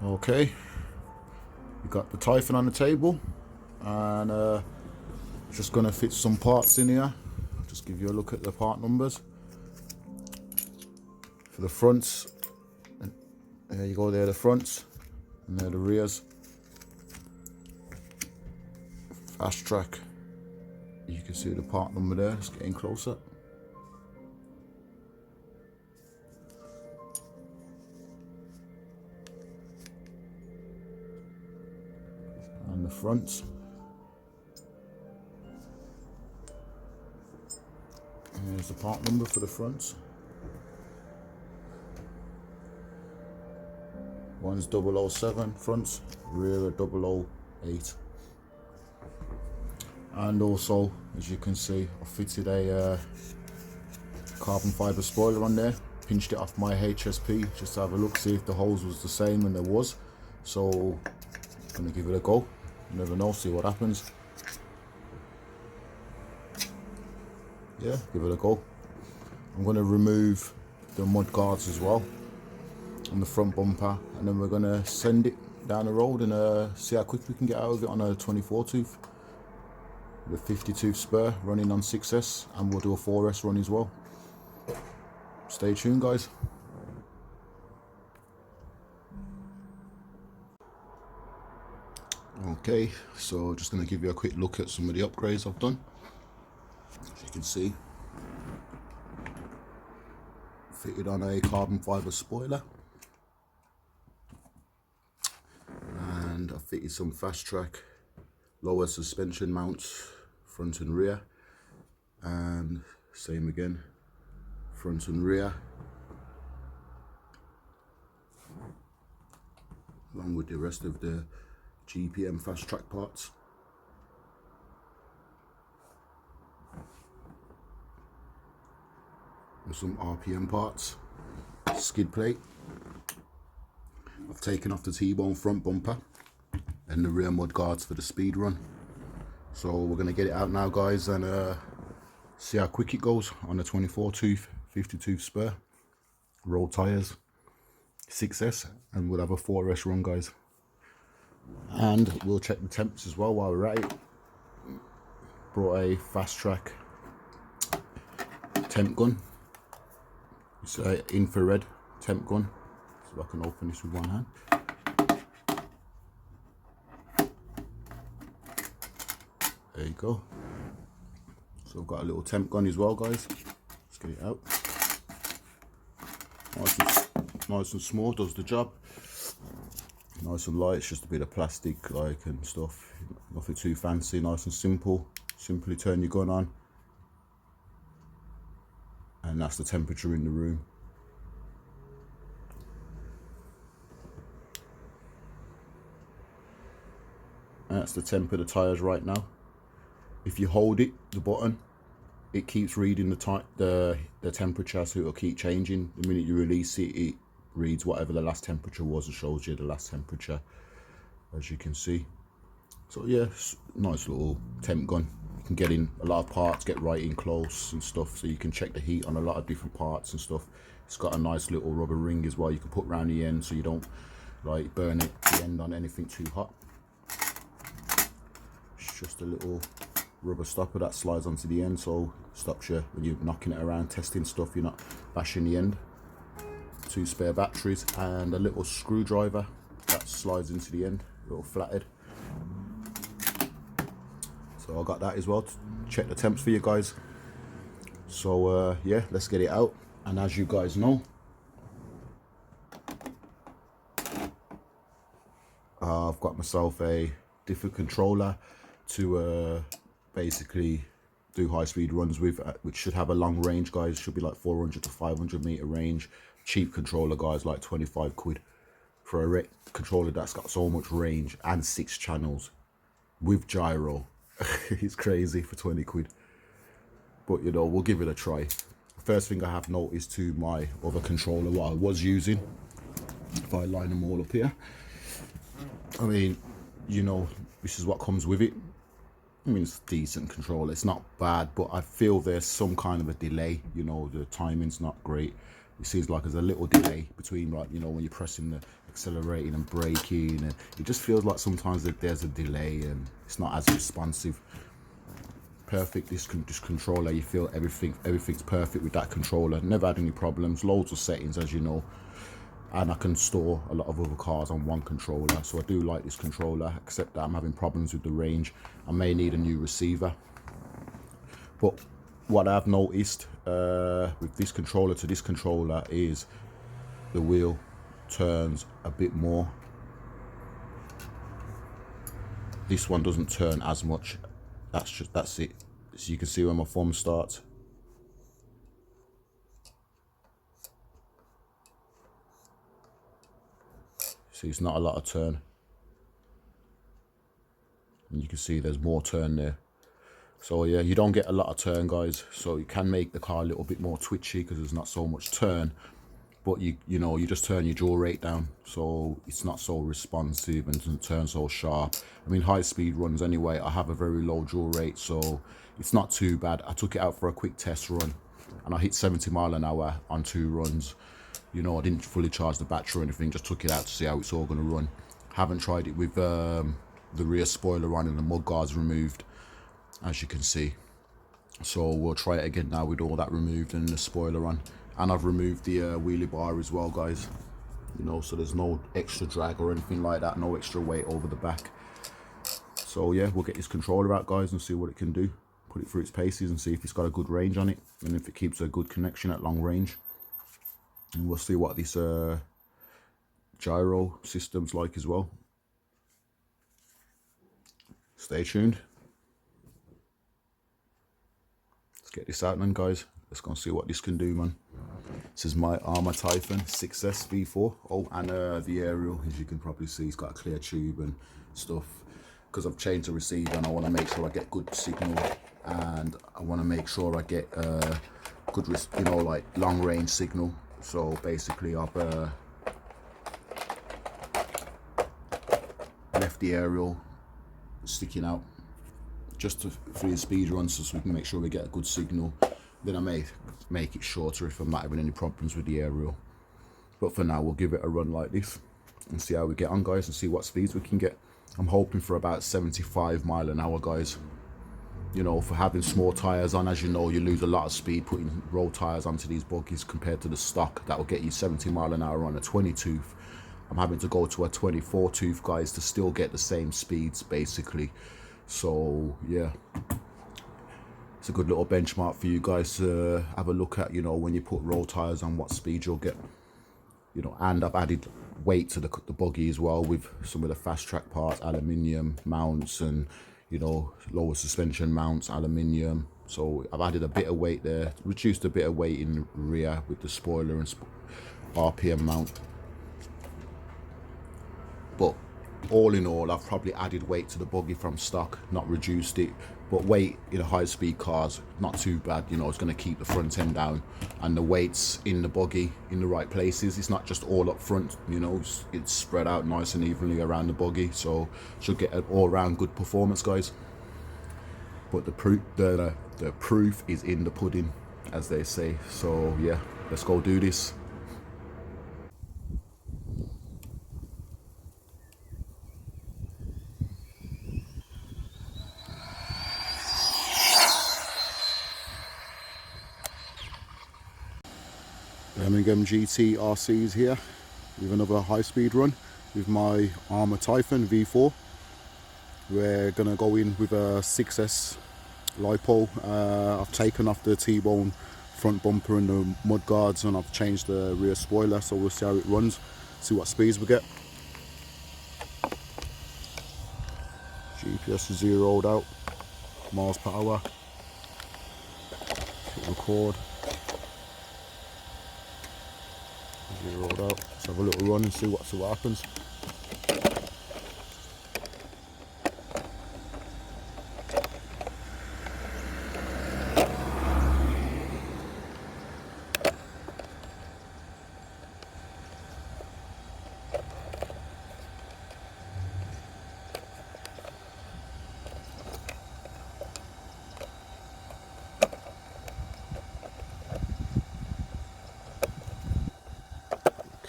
Okay, we got the Typhon on the table, and just gonna fit some parts in here. Just give you a look at the part numbers for the fronts. There you go, there the fronts, and there the rears. Fast track. You can see the part number there. It's getting closer. And the fronts. Here's the part number for the fronts. One's 007 fronts, rear are 008. And also, as you can see, I fitted a carbon fibre spoiler on there. Pinched it off my HSP just to have a look, see if the hose was the same, and there was. So I'm gonna give it a go. You never know, see what happens. Yeah, give it a go. I'm gonna remove the mud guards as well on the front bumper, and then we're gonna send it down the road and see how quick we can get out of it on a 24 tooth. The 50 tooth spur running on 6S, and we'll do a 4S run as well. Stay tuned, guys. Okay, so just going to give you a quick look at some of the upgrades I've done. As you can see, fitted on a carbon fibre spoiler, and I fitted some fast track lower suspension mounts front and rear, and same again, front and rear, along with the rest of the GPM fast track parts. And some RPM parts, skid plate. I've taken off the T-bone front bumper and the rear mud guards for the speed run. So we're going to get it out now, guys, and see how quick it goes on a 24 tooth 50 tooth spur, roll tires, 6S, and we'll have a 4S run, guys. And we'll check the temps as well while we're at it. Brought a fast track temp gun. It's an infrared temp gun, so I can open this with one hand. There you go. So I've got a little temp gun as well, guys. Let's get it out. Nice and small, does the job. Nice and light, it's just a bit of plastic like and stuff. Nothing too fancy, nice and simple. Simply turn your gun on, and that's the temperature in the room. That's the temp of the tires right now. If you hold it, the button, it keeps reading the temperature, so it'll keep changing. The minute you release it, it reads whatever the last temperature was and shows you the last temperature, as you can see. So yeah, nice little temp gun. You can get in a lot of parts, get right in close and stuff, so you can check the heat on a lot of different parts and stuff. It's got a nice little rubber ring as well you can put around the end, so you don't like burn it the end on anything too hot. It's just a little rubber stopper that slides onto the end, so stops you when you're knocking it around testing stuff, you're not bashing the end. 2 spare batteries and a little screwdriver that slides into the end, a little flathead. So I got that as well to check the temps for you guys. So yeah, let's get it out. And as you guys know, I've got myself a different controller to basically do high-speed runs with, which should have a long range, guys. Should be like 400 to 500 meter range. Cheap controller, guys, like 25 quid for a controller that's got so much range and 6 channels with gyro. It's crazy for 20 quid, but you know, we'll give it a try. First thing I have noticed to my other controller, what I was using, if I line them all up here, I mean, you know, this is what comes with it. I mean, it's a decent controller, it's not bad, but I feel there's some kind of a delay. You know, the timing's not great. It seems like there's a little delay between, like, you know, when you're pressing the accelerating and braking, and it just feels like sometimes that there's a delay and it's not as responsive. Perfect, this controller, you feel everything's perfect with that controller. Never had any problems, loads of settings as you know, and I can store a lot of other cars on one controller, so I do like this controller, except that I'm having problems with the range. I may need a new receiver. But what I've noticed with this controller to this controller is the wheel turns a bit more. This one doesn't turn as much. That's it. So you can see where my thumb starts. See, it's not a lot of turn. And you can see there's more turn there. So yeah, you don't get a lot of turn, guys. So you can make the car a little bit more twitchy because there's not so much turn. But you know, you just turn your jaw rate down, so it's not so responsive and doesn't turn so sharp. I mean, high speed runs anyway, I have a very low jaw rate, so it's not too bad. I took it out for a quick test run and I hit 70 miles an hour on 2 runs. You know, I didn't fully charge the battery or anything, just took it out to see how it's all going to run. Haven't tried it with the rear spoiler on and the mud guards removed, as you can see. So we'll try it again now with all that removed and the spoiler on. And I've removed the wheelie bar as well, guys. You know, so there's no extra drag or anything like that, no extra weight over the back. So yeah, we'll get this controller out, guys, and see what it can do. Put it through its paces and see if it's got a good range on it, and if it keeps a good connection at long range. And we'll see what this gyro system's like as well. Stay tuned. Let's get this out then, guys. Let's go and see what this can do, man. This is my Arrma Typhon 6S V4. Oh, and the aerial, as you can probably see, it's got a clear tube and stuff. Because I've changed the receiver and I want to make sure I get good signal, and I want to make sure I get good, you know, like long range signal. So basically, I've left the aerial sticking out just for the speed runs, so we can make sure we get a good signal. Then I may make it shorter if I'm not having any problems with the aerial. But for now, we'll give it a run like this and see how we get on, guys, and see what speeds we can get. I'm hoping for about 75 miles an hour, guys. You know, for having small tyres on, as you know, you lose a lot of speed putting road tyres onto these buggies compared to the stock. That will get you 70 miles an hour on a 20 tooth. I'm having to go to a 24 tooth, guys, to still get the same speeds, basically. So, yeah. It's a good little benchmark for you guys to have a look at, you know, when you put road tyres on, what speed you'll get. You know, and I've added weight to the buggy as well with some of the fast track parts, aluminium mounts, and, you know, lower suspension mounts, aluminium. So I've added a bit of weight there, reduced a bit of weight in the rear with the spoiler and RPM mount. But all in all, I've probably added weight to the buggy from stock, not reduced it. But weight in a high-speed car's not too bad, you know, it's going to keep the front end down. And the weight's in the buggy in the right places. It's not just all up front, you know, it's spread out nice and evenly around the buggy. So should get an all-round good performance, guys. But the proof is in the pudding, as they say. So yeah, let's go do this. Birmingham GT RCs here with another high-speed run with my Arrma Typhon V4. We're gonna go in with a 6S LiPo. I've taken off the T-bone front bumper and the mud guards, and I've changed the rear spoiler, so we'll see how it runs, see what speeds we get. GPS is zeroed out, miles per hour. Hit record. Zeroed out. Let's have a little run and see what happens.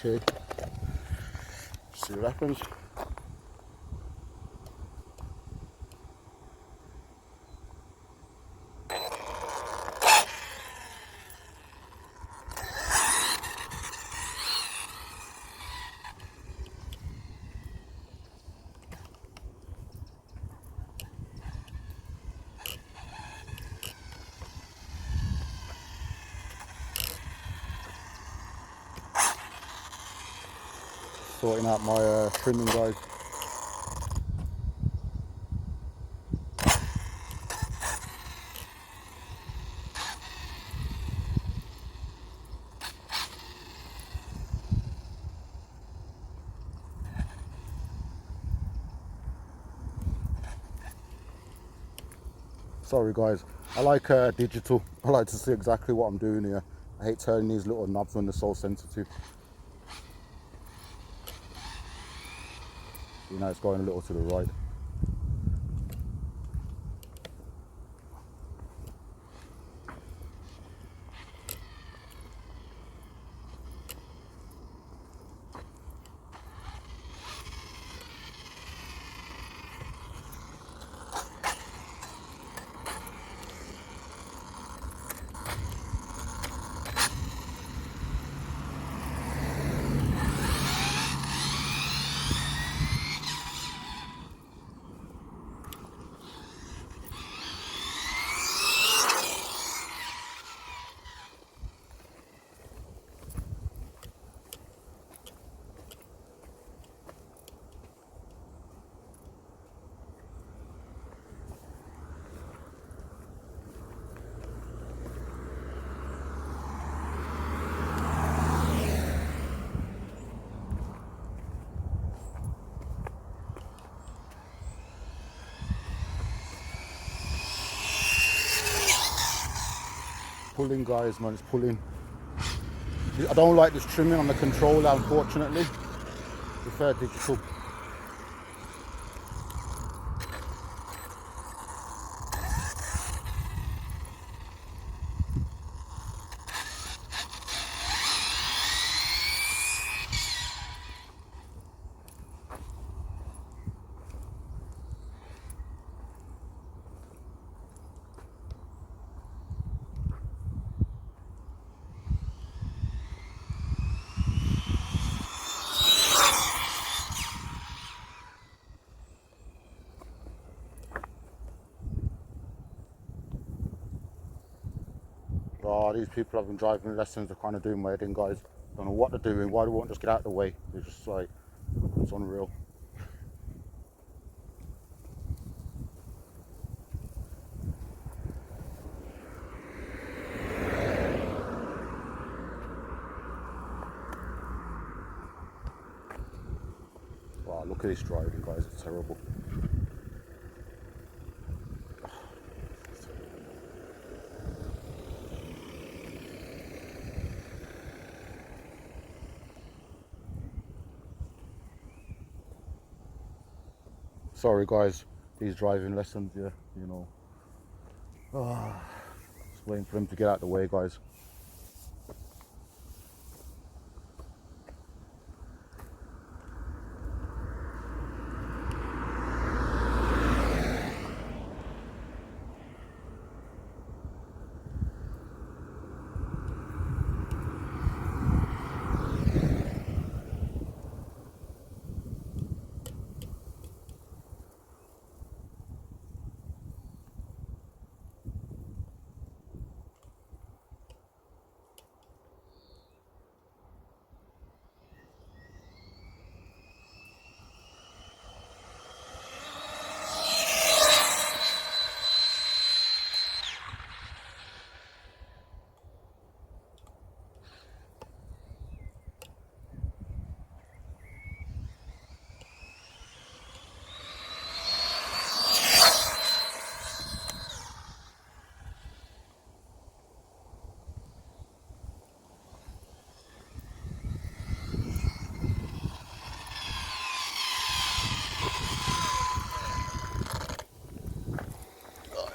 Okay. See what happens. Sorting out my trimming, guys. Sorry guys, I like digital. I like to see exactly what I'm doing here. I hate turning these little knobs when they're so sensitive. You know, it's going a little to the right. Pulling, guys, man, it's pulling. I don't like this trimming on the controller, unfortunately. I prefer digital. Oh, these people have been driving lessons, they're kind of doing my head in, guys. Don't know what they're doing, why they won't just get out of the way. They're just like, it's unreal. Wow, look at this driving, guys, it's terrible. Sorry guys, these driving lessons, yeah, you know. Just waiting for them to get out of the way, guys.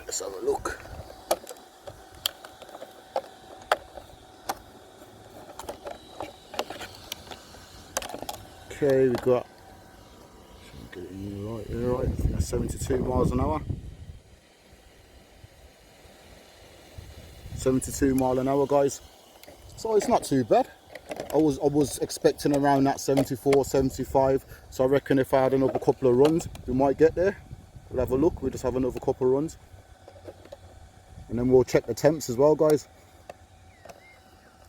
Let's have a look. Okay, we've got Getting you right here, right? I think that's 72 miles an hour. 72 mile an hour, guys. So it's not too bad. I was expecting around that 74, 75. So I reckon if I had another couple of runs, we might get there. We'll have a look. We'll just have another couple of runs, and then we'll check the temps as well, guys.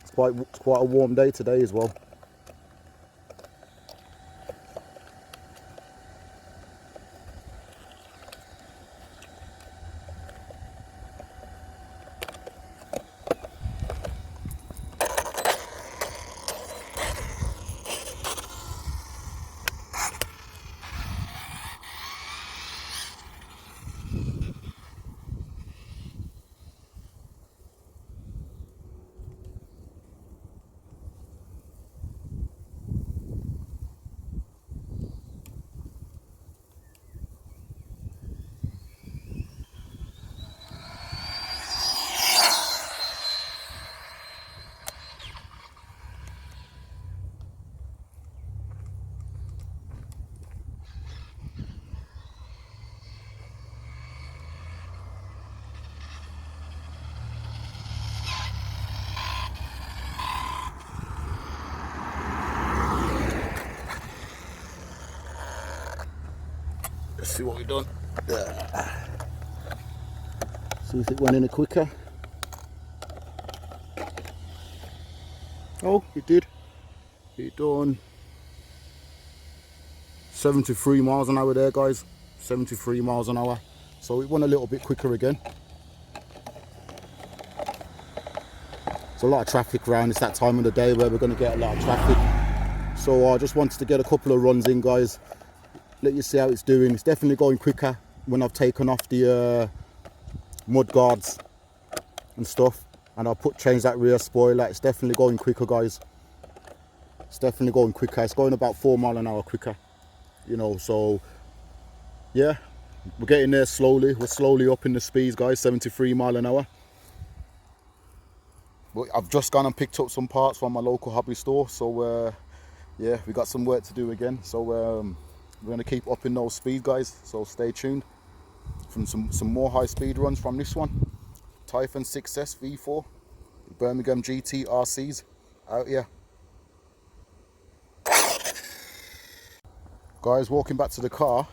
It's quite a warm day today as well. Let's see what we've done. See if it went any quicker. Oh, it did. It done 73 miles an hour there, guys. 73 miles an hour. So it went a little bit quicker again. There's a lot of traffic around. It's that time of the day where we're going to get a lot of traffic. So I just wanted to get a couple of runs in, guys. Let you see how it's doing. It's definitely going quicker when I've taken off the mud guards and stuff, and I'll change that rear spoiler. It's definitely going quicker, guys. It's definitely going quicker. It's going about 4 miles an hour quicker, you know. So yeah, we're getting there slowly. We're slowly up in the speeds, guys. 73 miles an hour. But I've just gone and picked up some parts from my local hobby store, so yeah, we got some work to do again. So we're going to keep upping those speeds, guys, so stay tuned from some more high speed runs from this one. Typhon 6S V4 Birmingham GT RCs out here. Guys, walking back to the car.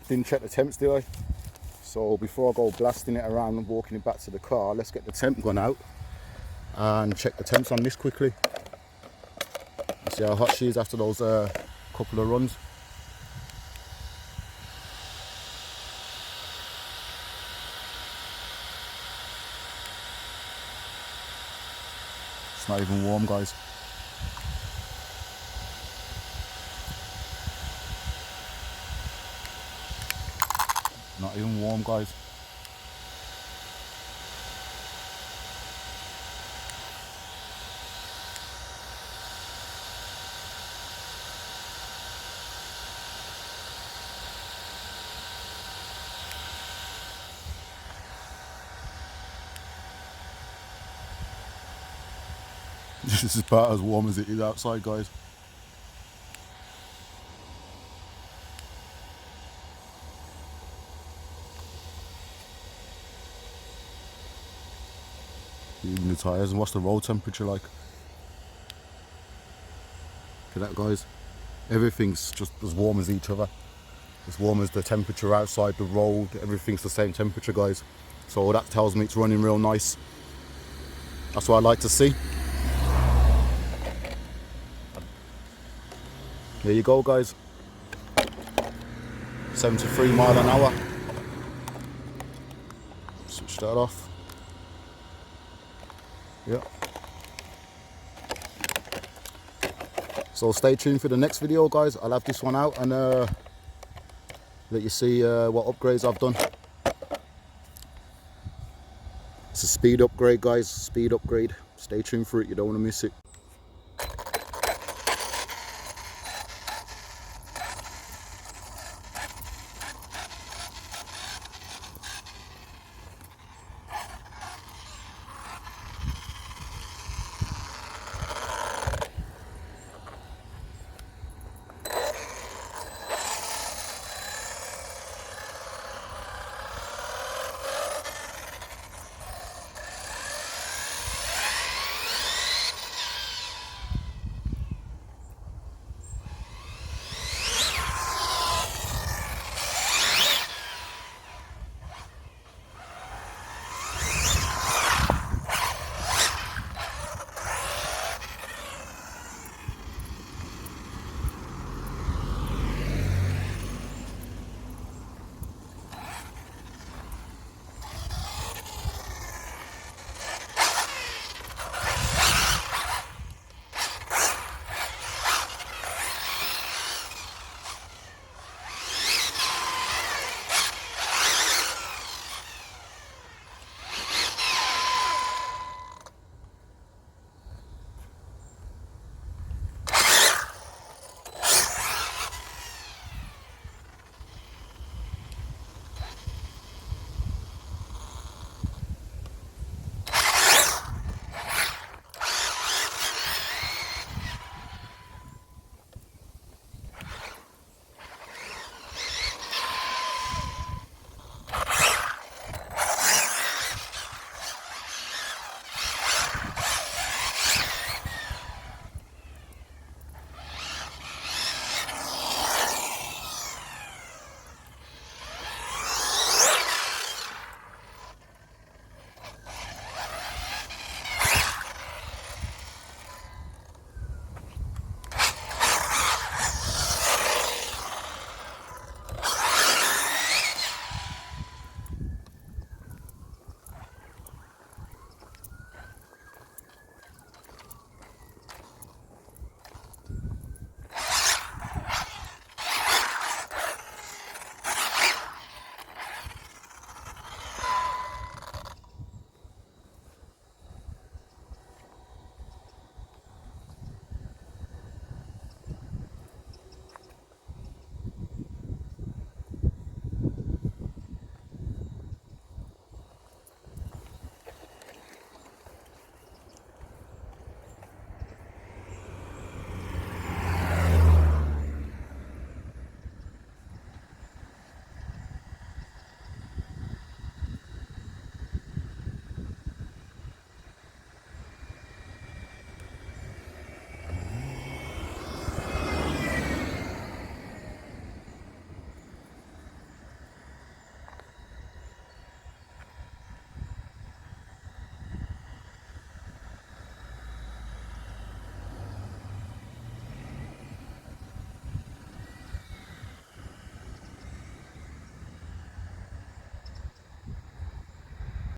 Didn't check the temps, did I? So before I go blasting it around and walking it back to the car, let's get the temp gun out and check the temps on this quickly. See how hot she is after those couple of runs. It's not even warm, guys. Not even warm, guys. This is about as warm as it is outside, guys. Even the tyres. And what's the road temperature like? Look at that, guys. Everything's just as warm as each other. As warm as the temperature outside the road. Everything's the same temperature, guys. So that tells me it's running real nice. That's what I like to see. There you go, guys. 73 miles an hour. Switch that off. Yep. So stay tuned for the next video, guys. I'll have this one out and let you see what upgrades I've done. It's a speed upgrade, guys. Speed upgrade. Stay tuned for it. You don't want to miss it.